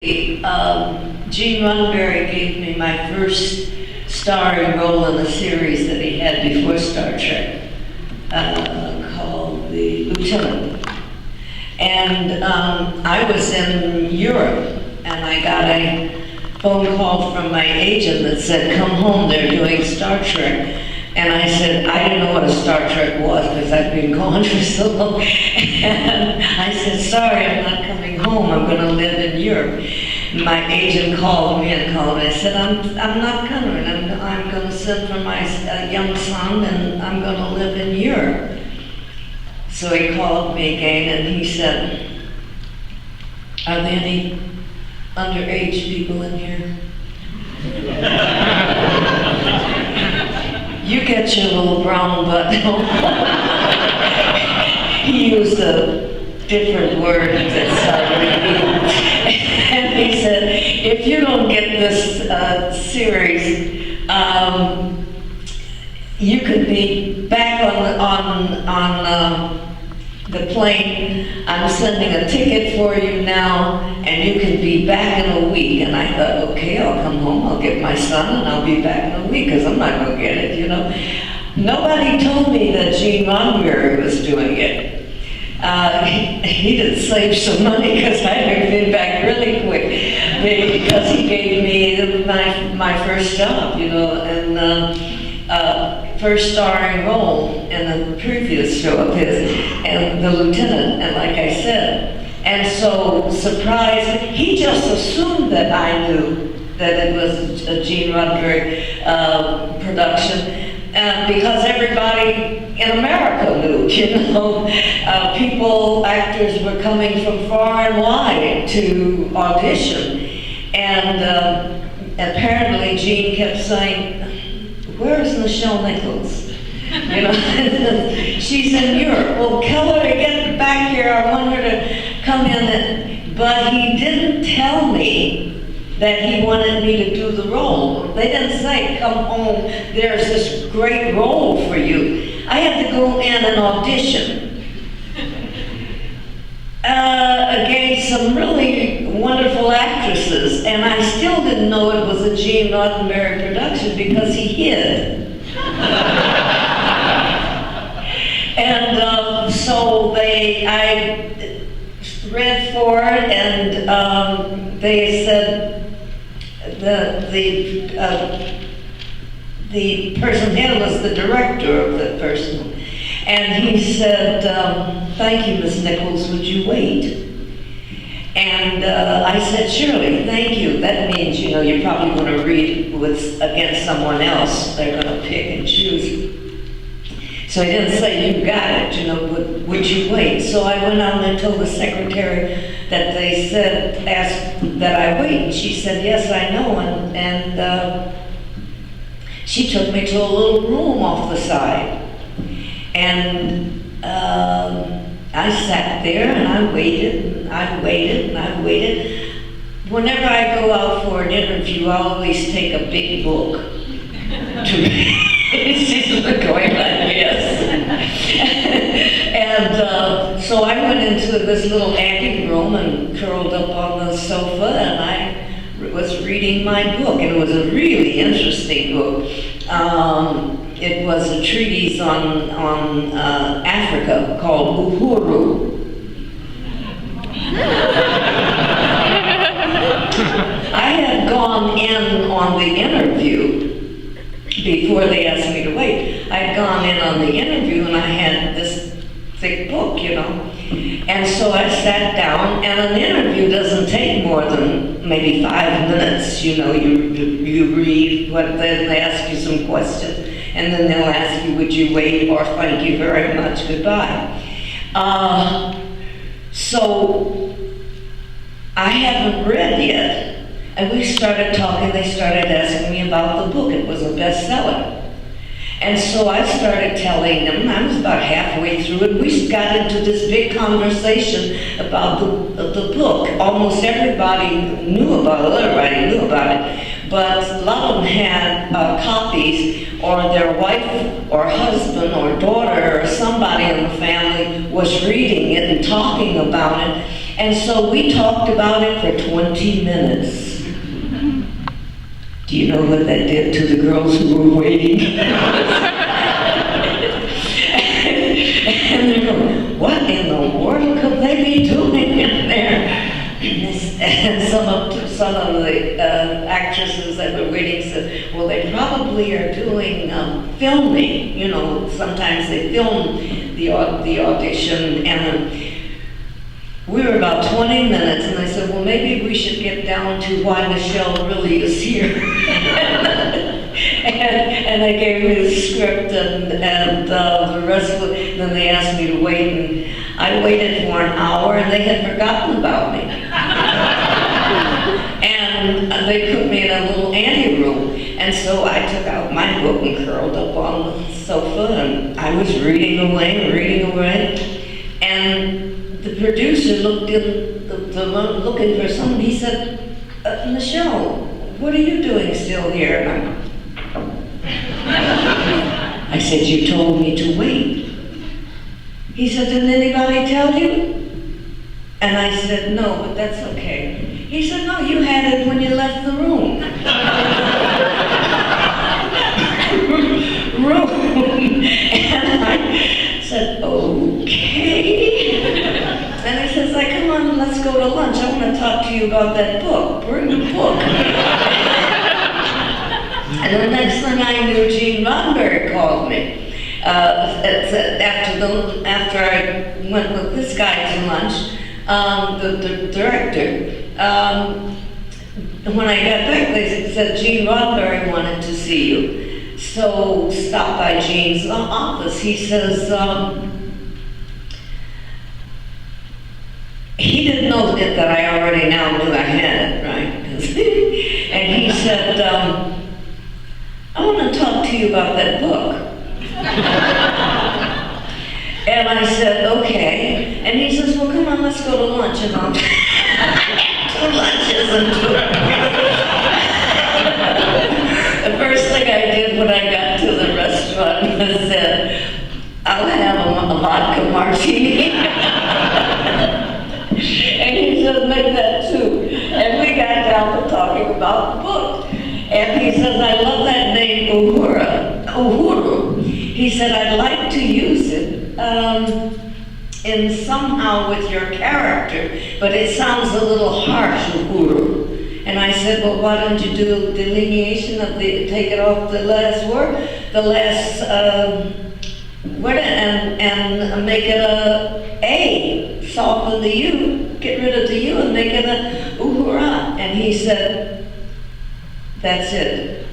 Gene Roddenberry gave me my first starring role in a series that he had before Star Trek, called The Lieutenant. And I was in Europe, and I got a phone call from my agent that said, "Come home, they're doing Star Trek." And I said, I didn't know what a Star Trek was because I'd been gone for so long. And I said, sorry, I'm not coming home. I'm going to live in Europe. My agent called me and called me. I said, I'm not coming. I'm going to send for my young son, and I'm going to live in Europe. So he called me again, and he said, are there any underage people in here? You get your little brown butt. He used a different word that started with me. And he said, if you don't get this series, you could be back on the plane. I'm sending a ticket for you now, and you can be back in a week. And I thought, okay, I'll come home, I'll get my son, and I'll be back in a week, because I'm not going to get it, you know. Nobody told me that Gene Roddenberry was doing it. He did save some money, because I had been back really quick, because he gave me my first job, you know, and first starring role in a previous show of his, and The Lieutenant, and like I said, and so surprised, he just assumed that I knew that it was a Gene Roddenberry production, because everybody in America knew, you know. Actors were coming from far and wide to audition, and apparently Gene kept saying, where is Nichelle Nichols? You know, she's in Europe. Well, tell her to get back here. I want her to come in. But he didn't tell me that he wanted me to do the role. They didn't say, come home, there's this great role for you. I had to go in and audition against some really wonderful actresses, and I still didn't know it was a Gene Roddenberry production because he hid. And so I read for it, and they said the person here was the director of the person, and he said, thank you, Miss Nichols, would you wait? And I said, surely, thank you. That means, you know, you're probably going to read against someone else. They're going to pick and choose. So he didn't say, you got it, you know, would you wait? So I went on and told the secretary that they said, asked that I wait. And she said, yes, I know. And she took me to a little room off the side. And I sat there and I waited, and I waited, and I waited. Whenever I go out for an interview, I always take a big book to read. She's going like this. And so I went into this little attic room and curled up on the sofa, and I was reading my book, and it was a really interesting book. It was a treatise on Africa called Uhuru. I had gone in on the interview before they asked me to wait. I'd gone in on the interview, and I had this thick book, you know. And so I sat down, and an interview doesn't take more than maybe 5 minutes. You know, you read, then they ask you some questions, and then they'll ask you, would you wait, or thank you very much, goodbye. So I haven't read yet. And we started talking, they started asking me about the book. It was a bestseller. And so I started telling them, I was about halfway through it, we got into this big conversation about the book. Almost everybody knew about it, everybody knew about it, but a lot of them had copies, or their wife or husband or daughter or somebody in the family was reading it and talking about it. And so we talked about it for 20 minutes. Do you know what that did to the girls who were waiting? And they're going, what in the world could they be doing in there? And some of the actresses that were waiting said, well, they probably are doing filming. You know, sometimes they film the audition, and we were about 20 minutes, and I said, well, maybe we should get down to why Nichelle really is here. and I gave me the script, and the rest of it, then they asked me to wait, and I waited for an hour, and they had forgotten about me. And they put me in a little anteroom, and so I took out my book and curled up on the sofa, and I was reading away, and the producer looked in, looking for somebody. He said, Nichelle, what are you doing still here? I said, you told me to wait. He said, didn't anybody tell you? And I said, no, but that's okay. He said, no, you had it when you left the room. And I said, okay. And he says, like, come on, let's go to lunch. I want to talk to you about that book. Bring the book. And the next thing I knew, Gene Roddenberry called me. After I went with this guy to lunch, the director, when I got back, they said Gene Roddenberry wanted to see you. So stopped by Gene's office. He says, he didn't know that I already now knew I had it, right? And he said, I want to talk to you about that book. And I said, okay. And he says, well, come on, let's go to lunch. And I'll two lunches and two. The first thing I did when I got to the restaurant was said, I'll have a vodka martini. And he said, make that too. And we got down to talking about the book. And he says, I love that name, Uhuru. He said, I'd like to use it in somehow with your character, but it sounds a little harsh, Uhuru. And I said, well, why don't you do a delineation of take it off the last word, word, and make it a, soften the U, get rid of the U and make it a Uhura. And he said, that's it.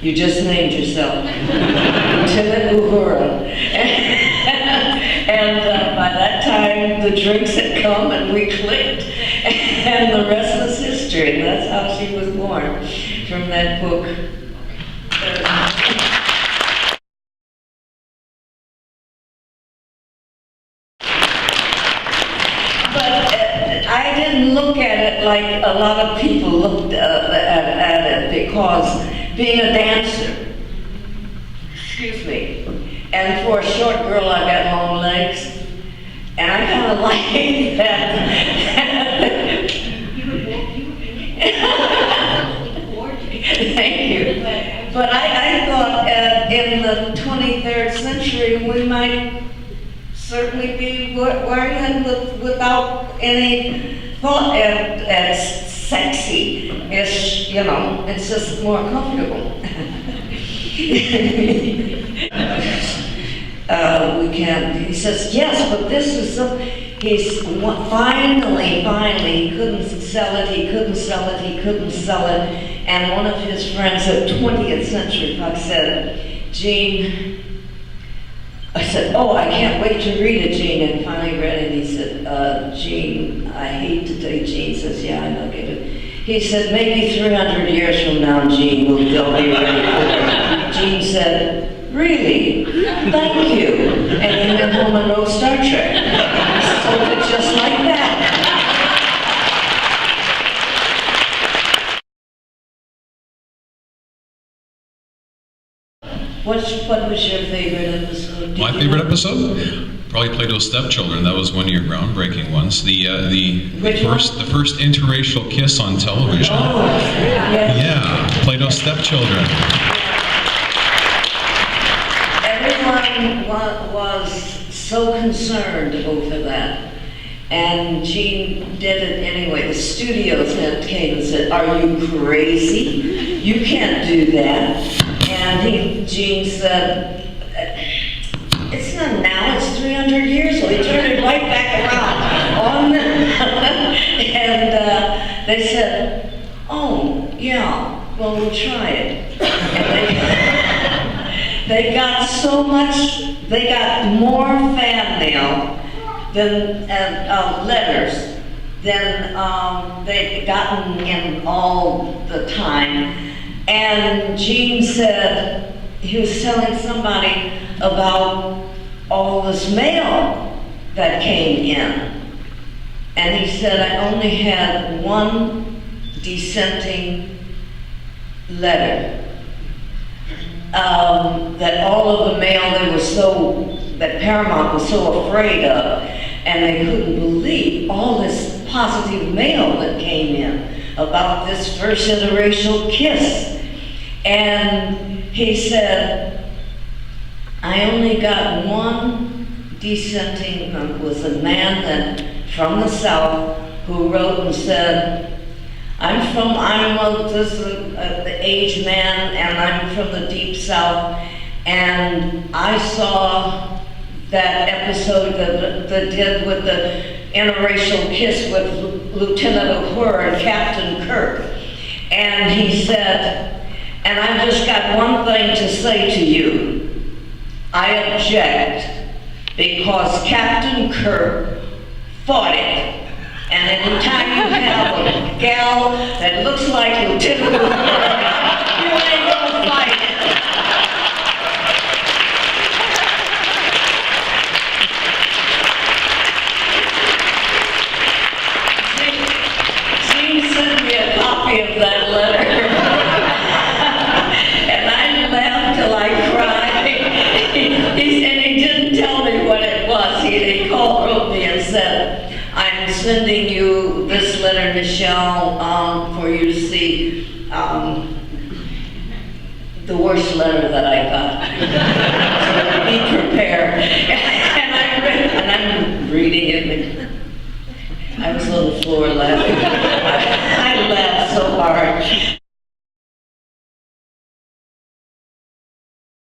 You just named yourself. Lieutenant Uhura. And by that time, the drinks had come and we clicked. And the rest was history. That's how she was born, from that book. I didn't look at it like a lot of people looked at it, because being a dancer, excuse me, and for a short girl I got long legs, and I kind of like that. Thank you. But I thought in the 23rd century we might certainly be wearing it without any thought as sexy-ish, you know, it's just more comfortable. We can, he says, yes, but this is so, finally, he couldn't sell it, and one of his friends at 20th Century Fox said, Gene, I said, oh, I can't wait to read it, Gene, and finally read it, and he said, Gene, I hate to take Gene, says, yeah, I know, get it. He said, maybe 300 years from now, Gene, they'll be ready for it. Gene said, really? Thank you. And he went home and wrote Star Trek. Sold it just like that. What was your favorite episode? My favorite episode? Probably Plato's Stepchildren. That was one of your groundbreaking ones. The Which the first interracial kiss on television. Oh, yes. Yeah, Plato's Stepchildren. Everyone was so concerned over that. And Gene did it anyway. The studios had came and said, "Are you crazy? You can't do that." And Gene said, "It's not now, it's 300 years old." He turned it right back around. And they said, "Oh, yeah, well, we'll try it." And they got so much, they got more fan mail than letters than they'd gotten in all the time. And Gene said, he was telling somebody about all this mail that came in. And he said, "I only had one dissenting letter. That all of the mail that Paramount was so afraid of, and they couldn't believe all this positive mail that came in about this first interracial kiss." And he said, "I only got one dissenting," was a man from the South who wrote and said, I'm the age man, and I'm from the deep South, and I saw that episode that did with the interracial kiss with Lieutenant Uhura and Captain Kirk. And he said, and I've just got one thing to say to you. I object because Captain Kirk fought it. And anytime you have a gal that looks like Lieutenant Uhura, you ain't gonna fight it. Gene sent me a copy of that letter. And I laughed till I cried. And he didn't tell me what it was. He wrote me and said, "I'm sending you this letter, Nichelle, for you to see the worst letter that I got."